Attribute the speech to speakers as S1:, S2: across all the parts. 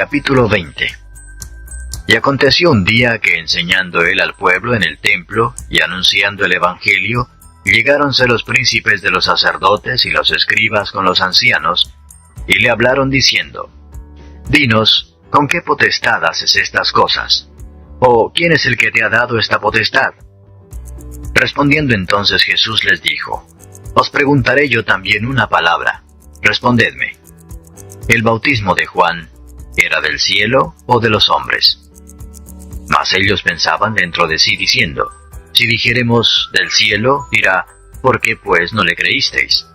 S1: Capítulo 20. Y aconteció un día que enseñando él al pueblo en el templo y anunciando el evangelio, llegáronse los príncipes de los sacerdotes y los escribas con los ancianos, y le hablaron diciendo: Dinos, ¿con qué potestad haces estas cosas? ¿O quién es el que te ha dado esta potestad? Respondiendo entonces Jesús les dijo: Os preguntaré yo también una palabra, respondedme. ¿El bautismo de Juan era del cielo o de los hombres? Mas ellos pensaban dentro de sí diciendo: Si dijéremos del cielo, dirá, ¿por qué pues no le creísteis?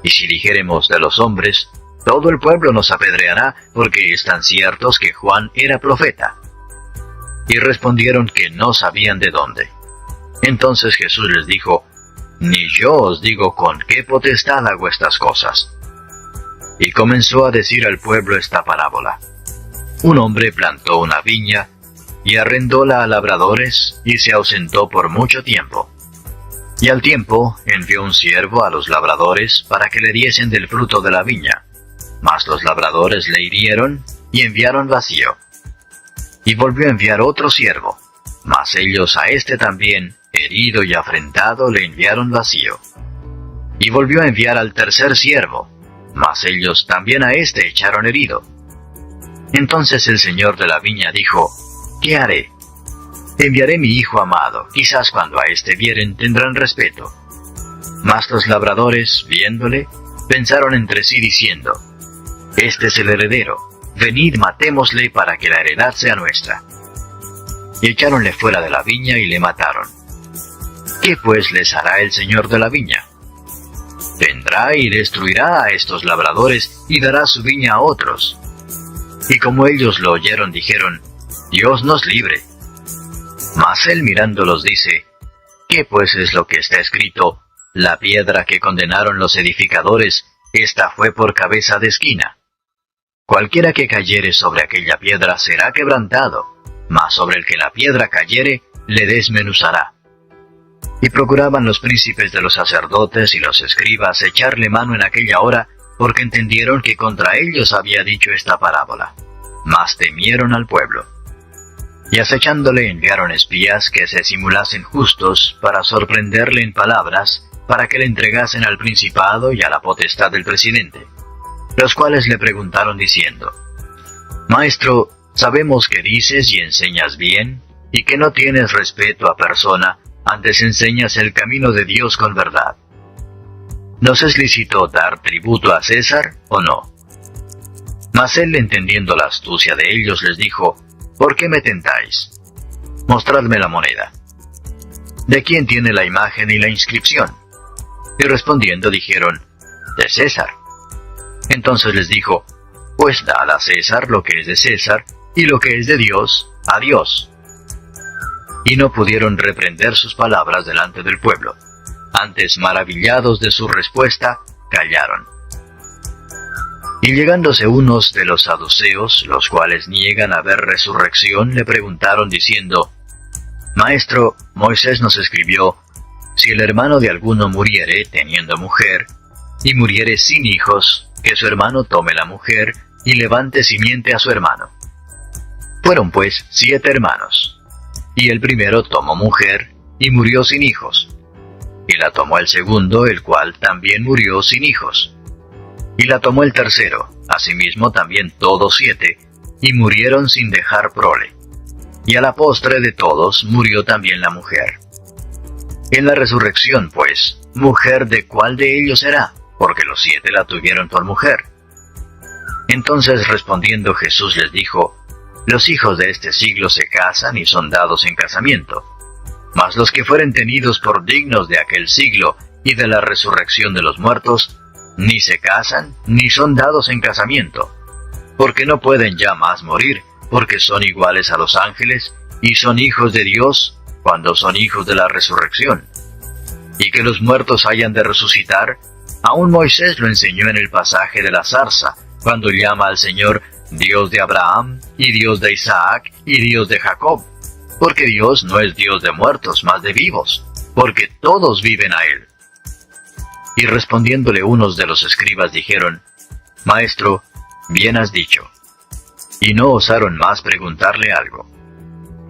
S1: Y si dijéremos de los hombres, todo el pueblo nos apedreará, porque están ciertos que Juan era profeta. Y respondieron que no sabían de dónde. Entonces Jesús les dijo: Ni yo os digo con qué potestad hago estas cosas. Y comenzó a decir al pueblo esta parábola: Un hombre plantó una viña, y arrendóla a labradores, y se ausentó por mucho tiempo. Y al tiempo envió un siervo a los labradores para que le diesen del fruto de la viña. Mas los labradores le hirieron, y enviaron vacío. Y volvió a enviar otro siervo, mas ellos a éste también, herido y afrentado, le enviaron vacío. Y volvió a enviar al tercer siervo, mas ellos también a éste echaron herido. Entonces el señor de la viña dijo: ¿Qué haré? Enviaré mi hijo amado, quizás cuando a éste vieren tendrán respeto. Mas los labradores, viéndole, pensaron entre sí diciendo: Este es el heredero, venid matémosle para que la heredad sea nuestra. Y echáronle fuera de la viña y le mataron. ¿Qué pues les hará el señor de la viña? Vendrá y destruirá a estos labradores y dará su viña a otros. Y como ellos lo oyeron, dijeron: Dios nos libre. Mas él mirándolos dice: ¿Qué pues es lo que está escrito? La piedra que condenaron los edificadores, esta fue por cabeza de esquina. Cualquiera que cayere sobre aquella piedra será quebrantado, mas sobre el que la piedra cayere, le desmenuzará. Y procuraban los príncipes de los sacerdotes y los escribas echarle mano en aquella hora, porque entendieron que contra ellos había dicho esta parábola. Mas temieron al pueblo. Y acechándole enviaron espías que se simulasen justos para sorprenderle en palabras, para que le entregasen al principado y a la potestad del presidente. Los cuales le preguntaron diciendo: Maestro, sabemos que dices y enseñas bien, y que no tienes respeto a persona, antes enseñas el camino de Dios con verdad. ¿Nos es lícito dar tributo a César o no? Mas él, entendiendo la astucia de ellos, les dijo: ¿Por qué me tentáis? Mostradme la moneda. ¿De quién tiene la imagen y la inscripción? Y respondiendo dijeron: De César. Entonces les dijo: Pues dad a César lo que es de César, y lo que es de Dios, a Dios. Y no pudieron reprender sus palabras delante del pueblo. Antes, maravillados de su respuesta, callaron. Y llegándose unos de los saduceos, los cuales niegan haber resurrección, le preguntaron diciendo: Maestro, Moisés nos escribió: Si el hermano de alguno muriere teniendo mujer, y muriere sin hijos, que su hermano tome la mujer, y levante simiente a su hermano. Fueron pues 7 hermanos. Y el primero tomó mujer, y murió sin hijos. Y la tomó el segundo, el cual también murió sin hijos. Y la tomó el tercero, asimismo también todos 7, y murieron sin dejar prole. Y a la postre de todos murió también la mujer. En la resurrección, pues, ¿mujer de cuál de ellos será? Porque los 7 la tuvieron por mujer. Entonces respondiendo Jesús les dijo: Los hijos de este siglo se casan y son dados en casamiento. Mas los que fueren tenidos por dignos de aquel siglo y de la resurrección de los muertos, ni se casan, ni son dados en casamiento, porque no pueden ya más morir, porque son iguales a los ángeles, y son hijos de Dios, cuando son hijos de la resurrección. Y que los muertos hayan de resucitar, aún Moisés lo enseñó en el pasaje de la zarza, cuando llama al Señor Dios de Abraham, y Dios de Isaac, y Dios de Jacob, porque Dios no es Dios de muertos, mas de vivos, porque todos viven a Él. Y respondiéndole unos de los escribas dijeron: Maestro, bien has dicho. y no osaron más preguntarle algo.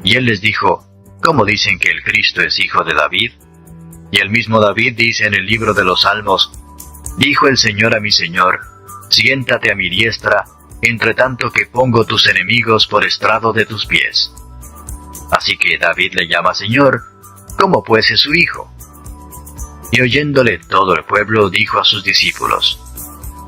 S1: Y él les dijo, ¿cómo dicen que el Cristo es hijo de David? Y el mismo David dice en el libro de los Salmos, dijo el Señor a mi Señor, siéntate a mi diestra, entre tanto que pongo tus enemigos por estrado de tus pies. Así que David le llama Señor, ¿cómo pues es su hijo? Y oyéndole todo el pueblo dijo a sus discípulos,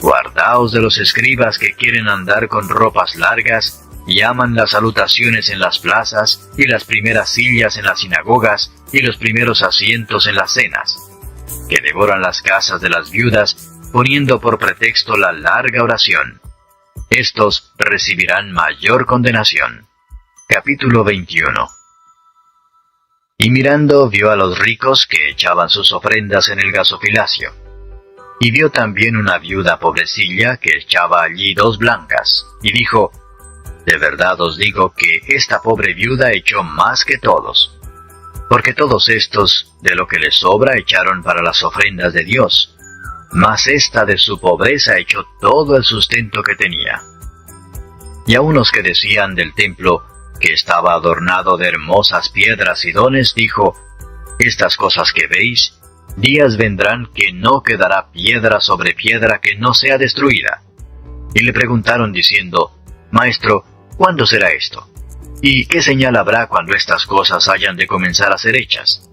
S1: guardaos de los escribas que quieren andar con ropas largas, y aman las salutaciones en las plazas, y las primeras sillas en las sinagogas, y los primeros asientos en las cenas, que devoran las casas de las viudas, poniendo por pretexto la larga oración. Estos recibirán mayor condenación. Capítulo 21. Y mirando vio a los ricos que echaban sus ofrendas en el gazofilacio. Y vio también una viuda pobrecilla que echaba allí 2 blancas, y dijo, de verdad os digo que esta pobre viuda echó más que todos, porque todos estos de lo que les sobra echaron para las ofrendas de Dios, mas esta de su pobreza echó todo el sustento que tenía. Y a unos que decían del templo, que estaba adornado de hermosas piedras y dones, dijo, estas cosas que veis, días vendrán que no quedará piedra sobre piedra que no sea destruida. Y le preguntaron diciendo, Maestro, ¿cuándo será esto? ¿Y qué señal habrá cuando estas cosas hayan de comenzar a ser hechas?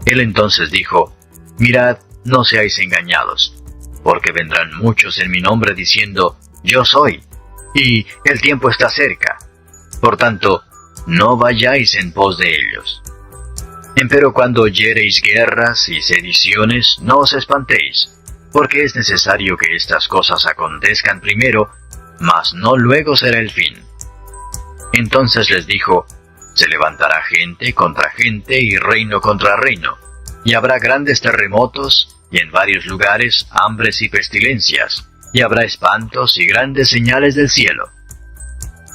S1: Él entonces dijo, mirad, no seáis engañados, porque vendrán muchos en mi nombre diciendo, yo soy, y el tiempo está cerca. Por tanto, no vayáis en pos de ellos. Empero cuando oyereis guerras y sediciones, no os espantéis, porque es necesario que estas cosas acontezcan primero, mas no luego será el fin. Entonces les dijo, se levantará gente contra gente y reino contra reino, y habrá grandes terremotos, y en varios lugares hambres y pestilencias, y habrá espantos y grandes señales del cielo.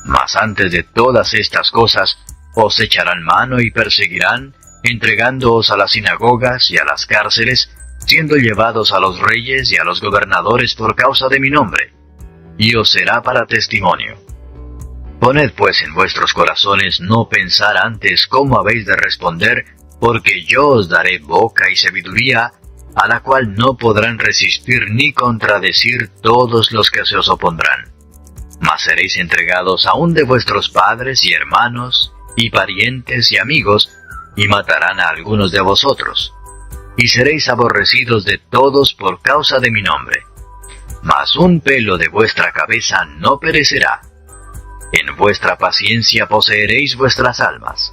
S1: Mas antes de todas estas cosas, os echarán mano y perseguirán, entregándoos a las sinagogas y a las cárceles, siendo llevados a los reyes y a los gobernadores por causa de mi nombre, y os será para testimonio. Poned pues en vuestros corazones no pensar antes cómo habéis de responder, porque yo os daré boca y sabiduría, a la cual no podrán resistir ni contradecir todos los que se os opondrán. Mas seréis entregados aún de vuestros padres y hermanos, y parientes y amigos, y matarán a algunos de vosotros. Y seréis aborrecidos de todos por causa de mi nombre. Mas un pelo de vuestra cabeza no perecerá. En vuestra paciencia poseeréis vuestras almas.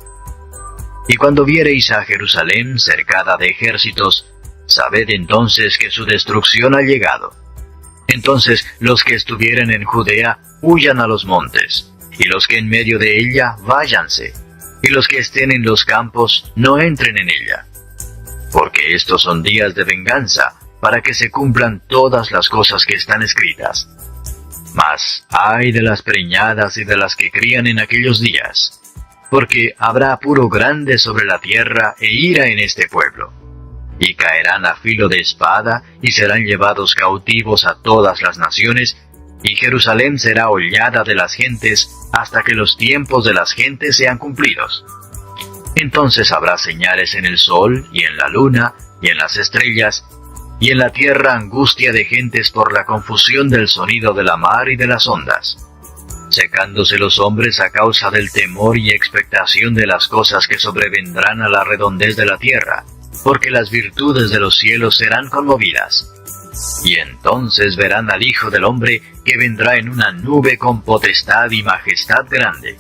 S1: Y cuando viereis a Jerusalén cercada de ejércitos, sabed entonces que su destrucción ha llegado. Entonces los que estuvieren en Judea huyan a los montes, y los que en medio de ella váyanse, y los que estén en los campos no entren en ella. Porque estos son días de venganza, para que se cumplan todas las cosas que están escritas. Mas ay de las preñadas y de las que crían en aquellos días, porque habrá apuro grande sobre la tierra e ira en este pueblo. Y caerán a filo de espada, y serán llevados cautivos a todas las naciones, y Jerusalén será hollada de las gentes, hasta que los tiempos de las gentes sean cumplidos. Entonces habrá señales en el sol, y en la luna, y en las estrellas, y en la tierra angustia de gentes por la confusión del sonido de la mar y de las ondas, secándose los hombres a causa del temor y expectación de las cosas que sobrevendrán a la redondez de la tierra, porque las virtudes de los cielos serán conmovidas. Y entonces verán al Hijo del Hombre que vendrá en una nube con potestad y majestad grande.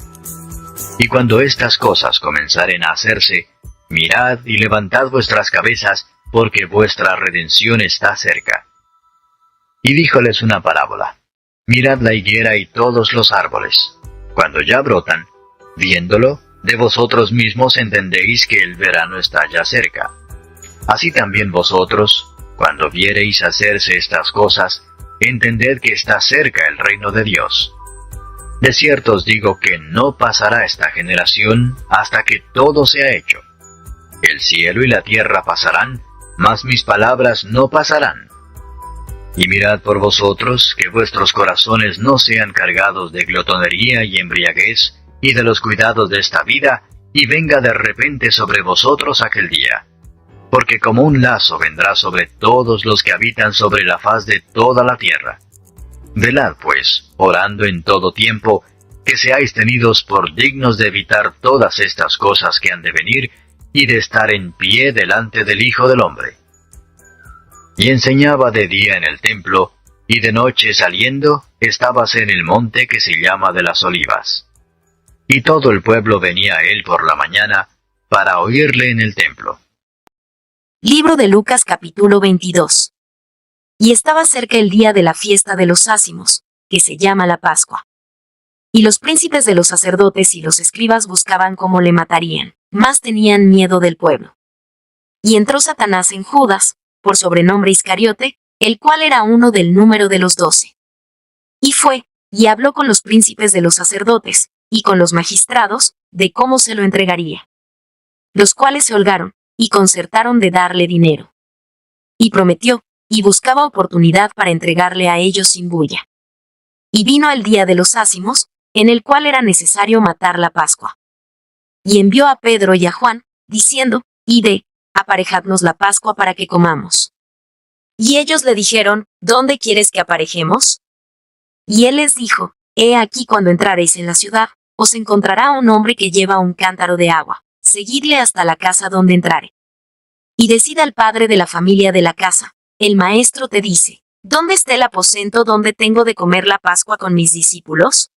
S1: Y cuando estas cosas comenzaren a hacerse, mirad y levantad vuestras cabezas, porque vuestra redención está cerca. Y díjoles una parábola. Mirad la higuera y todos los árboles. Cuando ya brotan, viéndolo, de vosotros mismos entendéis que el verano está ya cerca. Así también vosotros, cuando viereis hacerse estas cosas, entended que está cerca el reino de Dios. De cierto os digo que no pasará esta generación hasta que todo sea hecho. El cielo y la tierra pasarán, mas mis palabras no pasarán. Y mirad por vosotros, que vuestros corazones no sean cargados de glotonería y embriaguez, y de los cuidados de esta vida, y venga de repente sobre vosotros aquel día. Porque como un lazo vendrá sobre todos los que habitan sobre la faz de toda la tierra. Velad, pues, orando en todo tiempo, que seáis tenidos por dignos de evitar todas estas cosas que han de venir, y de estar en pie delante del Hijo del Hombre. Y enseñaba de día en el templo, y de noche saliendo, estábase en el monte que se llama de las Olivas. Y todo el pueblo venía a él por la mañana, para oírle en el templo.
S2: Libro de Lucas capítulo 22. Y estaba cerca el día de la fiesta de los ácimos, que se llama la Pascua. Y los príncipes de los sacerdotes y los escribas buscaban cómo le matarían, mas tenían miedo del pueblo. Y entró Satanás en Judas, por sobrenombre Iscariote, el cual era uno del número de los 12. Y fue, y habló con los príncipes de los sacerdotes, y con los magistrados, de cómo se lo entregaría. Los cuales se holgaron, y concertaron de darle dinero. Y prometió, y buscaba oportunidad para entregarle a ellos sin bulla. Y vino el día de los ácimos, en el cual era necesario matar la Pascua. Y envió a Pedro y a Juan, diciendo, Id, aparejadnos la Pascua para que comamos. Y ellos le dijeron, ¿dónde quieres que aparejemos? Y él les dijo, He aquí cuando entrareis en la ciudad, os encontrará un hombre que lleva un cántaro de agua, seguidle hasta la casa donde entrare. Y decid al padre de la familia de la casa, el maestro te dice, ¿dónde está el aposento donde tengo de comer la Pascua con mis discípulos?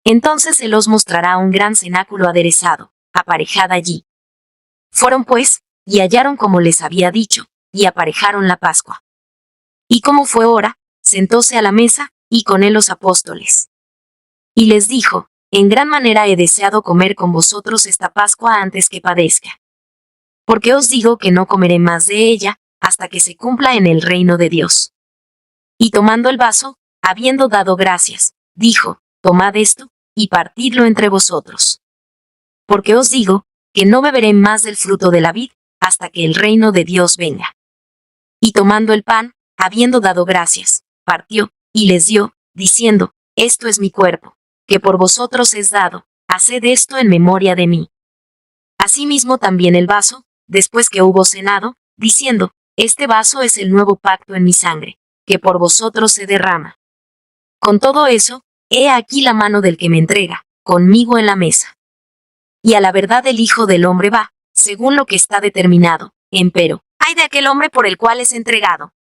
S2: Entonces él os mostrará un gran cenáculo aderezado, aparejad allí. Fueron pues, y hallaron como les había dicho, y aparejaron la Pascua. Y como fue hora, sentóse a la mesa, y con él los apóstoles. Y les dijo, en gran manera he deseado comer con vosotros esta Pascua antes que padezca. Porque os digo que no comeré más de ella, hasta que se cumpla en el reino de Dios. Y tomando el vaso, habiendo dado gracias, dijo, tomad esto, y partidlo entre vosotros. Porque os digo, que no beberé más del fruto de la vid, hasta que el reino de Dios venga. Y tomando el pan, habiendo dado gracias, partió, y les dio, diciendo, esto es mi cuerpo, que por vosotros es dado, haced esto en memoria de mí. Asimismo también el vaso, después que hubo cenado, diciendo, este vaso es el nuevo pacto en mi sangre, que por vosotros se derrama. Con todo eso, he aquí la mano del que me entrega, conmigo en la mesa. Y a la verdad el Hijo del Hombre va, según lo que está determinado, empero, ¡ay de aquel hombre por el cual es entregado!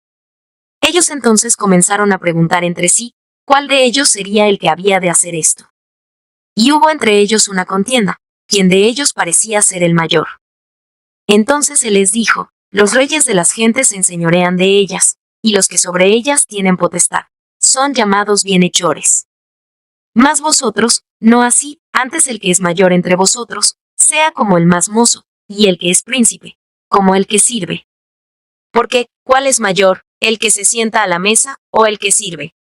S2: Ellos entonces comenzaron a preguntar entre sí, ¿cuál de ellos sería el que había de hacer esto? Y hubo entre ellos una contienda, quien de ellos parecía ser el mayor. Entonces se les dijo, los reyes de las gentes se enseñorean de ellas, y los que sobre ellas tienen potestad, son llamados bienhechores. Mas vosotros, no así, antes el que es mayor entre vosotros, sea como el más mozo, y el que es príncipe, como el que sirve. Porque, ¿cuál es mayor, el que se sienta a la mesa, o el que sirve?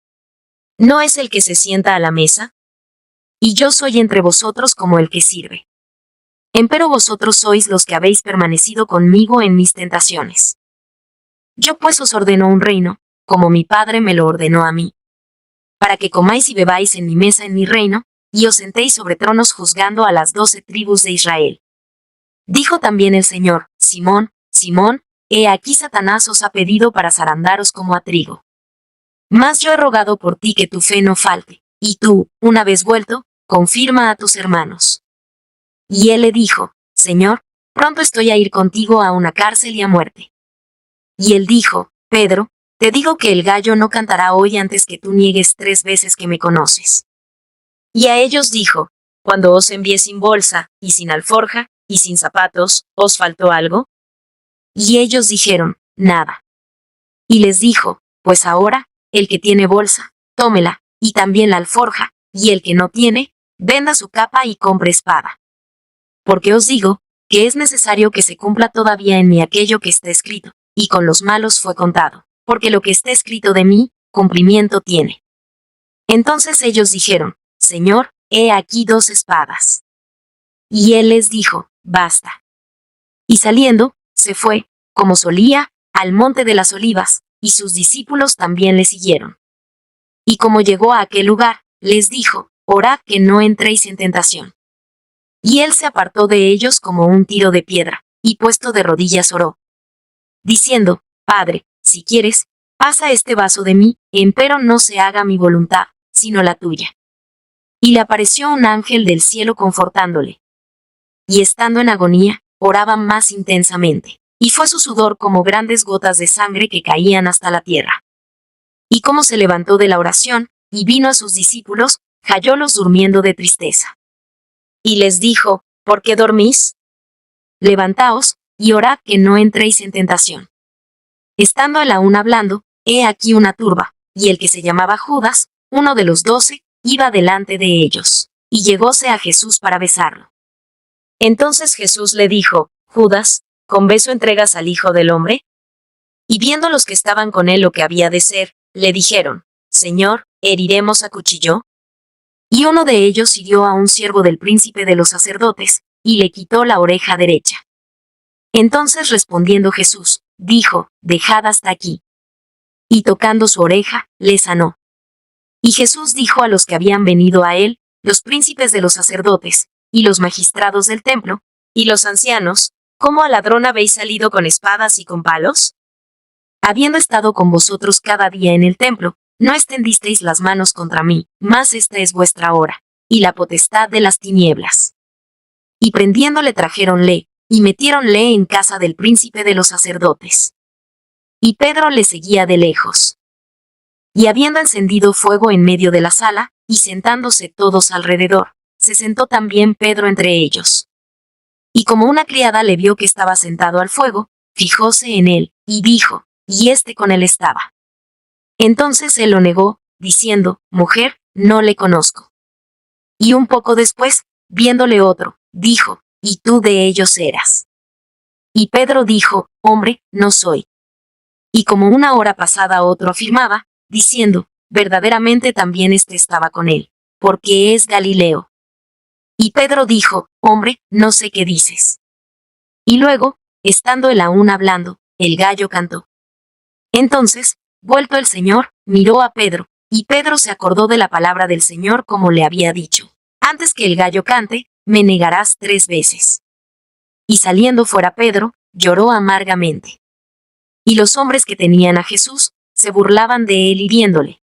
S2: ¿No es el que se sienta a la mesa? Y yo soy entre vosotros como el que sirve. Empero vosotros sois los que habéis permanecido conmigo en mis tentaciones. Yo pues os ordeno un reino, como mi Padre me lo ordenó a mí, para que comáis y bebáis en mi mesa en mi reino, y os sentéis sobre tronos juzgando a las 12 tribus de Israel. Dijo también el Señor, Simón, Simón, he aquí Satanás os ha pedido para zarandaros como a trigo. Mas yo he rogado por ti que tu fe no falte, y tú, una vez vuelto, confirma a tus hermanos. Y él le dijo, Señor, pronto estoy a ir contigo a una cárcel y a muerte. Y él dijo, Pedro, te digo que el gallo no cantará hoy antes que tú niegues 3 veces que me conoces. Y a ellos dijo, cuando os envié sin bolsa, y sin alforja, y sin zapatos, ¿os faltó algo? Y ellos dijeron, nada. Y les dijo, pues ahora, el que tiene bolsa, tómela, y también la alforja, y el que no tiene, venda su capa y compre espada. Porque os digo, que es necesario que se cumpla todavía en mí aquello que está escrito, y con los malos fue contado, porque lo que está escrito de mí, cumplimiento tiene. Entonces ellos dijeron, Señor, he aquí 2 espadas. Y él les dijo, basta. Y saliendo, se fue, como solía, al monte de las olivas, y sus discípulos también le siguieron. Y como llegó a aquel lugar, les dijo, orad que no entréis en tentación. Y él se apartó de ellos como un tiro de piedra, y puesto de rodillas oró, diciendo, Padre, si quieres, pasa este vaso de mí, empero no se haga mi voluntad, sino la tuya. Y le apareció un ángel del cielo confortándole. Y estando en agonía, oraba más intensamente, y fue su sudor como grandes gotas de sangre que caían hasta la tierra. Y como se levantó de la oración, y vino a sus discípulos, hallólos durmiendo de tristeza. Y les dijo, ¿por qué dormís? Levantaos, y orad que no entréis en tentación. Estando él aún hablando, he aquí una turba, y el que se llamaba Judas, uno de los 12, iba delante de ellos, y llegóse a Jesús para besarlo. Entonces Jesús le dijo, Judas, ¿con beso entregas al Hijo del Hombre? Y viendo los que estaban con él lo que había de ser, le dijeron, Señor, ¿heriremos a cuchillo? Y uno de ellos hirió a un siervo del príncipe de los sacerdotes, y le quitó la oreja derecha. Entonces respondiendo Jesús, dijo, dejad hasta aquí. Y tocando su oreja, le sanó. Y Jesús dijo a los que habían venido a él, los príncipes de los sacerdotes, y los magistrados del templo, y los ancianos, ¿cómo al ladrón habéis salido con espadas y con palos? Habiendo estado con vosotros cada día en el templo, no extendisteis las manos contra mí, mas esta es vuestra hora, y la potestad de las tinieblas. Y prendiéndole trajéronle, y metiéronle en casa del príncipe de los sacerdotes. Y Pedro le seguía de lejos. Y habiendo encendido fuego en medio de la sala, y sentándose todos alrededor, se sentó también Pedro entre ellos. Y como una criada le vio que estaba sentado al fuego, fijóse en él, y dijo, y éste con él estaba. Entonces él lo negó, diciendo, Mujer, no le conozco. Y un poco después, viéndole otro, dijo, y tú de ellos eras. Y Pedro dijo, Hombre, no soy. Y como una hora pasada otro afirmaba, diciendo, verdaderamente también éste estaba con él, porque es Galileo. Y Pedro dijo, Hombre, no sé qué dices. Y luego, estando él aún hablando, el gallo cantó. Entonces, vuelto el Señor, miró a Pedro, y Pedro se acordó de la palabra del Señor como le había dicho, antes que el gallo cante, me negarás 3 veces. Y saliendo fuera Pedro, lloró amargamente. Y los hombres que tenían a Jesús, se burlaban de él hiriéndole.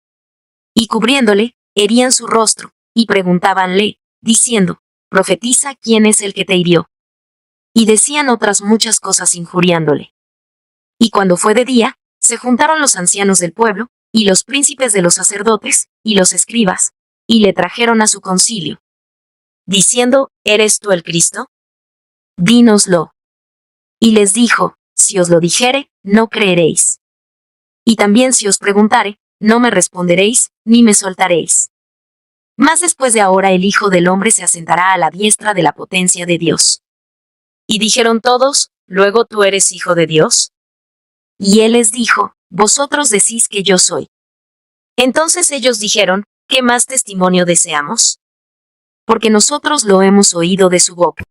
S2: Y cubriéndole, herían su rostro, y preguntábanle, diciendo, Profetiza quién es el que te hirió. Y decían otras muchas cosas injuriándole. Y cuando fue de día, se juntaron los ancianos del pueblo, y los príncipes de los sacerdotes, y los escribas, y le trajeron a su concilio, diciendo, ¿eres tú el Cristo? Dínoslo. Y les dijo, si os lo dijere, no creeréis. Y también si os preguntare, no me responderéis, ni me soltaréis. Mas después de ahora el Hijo del Hombre se asentará a la diestra de la potencia de Dios. Y dijeron todos, ¿luego tú eres Hijo de Dios? Y él les dijo, vosotros decís que yo soy. Entonces ellos dijeron, ¿qué más testimonio deseamos? Porque nosotros lo hemos oído de su boca.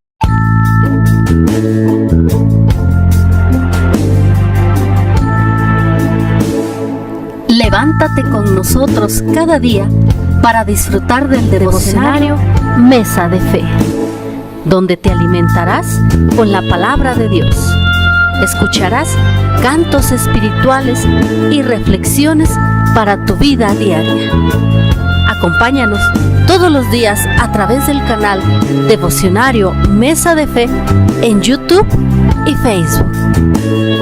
S3: Levántate con nosotros cada día para disfrutar del devocionario Mesa de Fe, donde te alimentarás con la palabra de Dios. Escucharás cantos espirituales y reflexiones para tu vida diaria. Acompáñanos todos los días a través del canal Devocionario Mesa de Fe en YouTube y Facebook.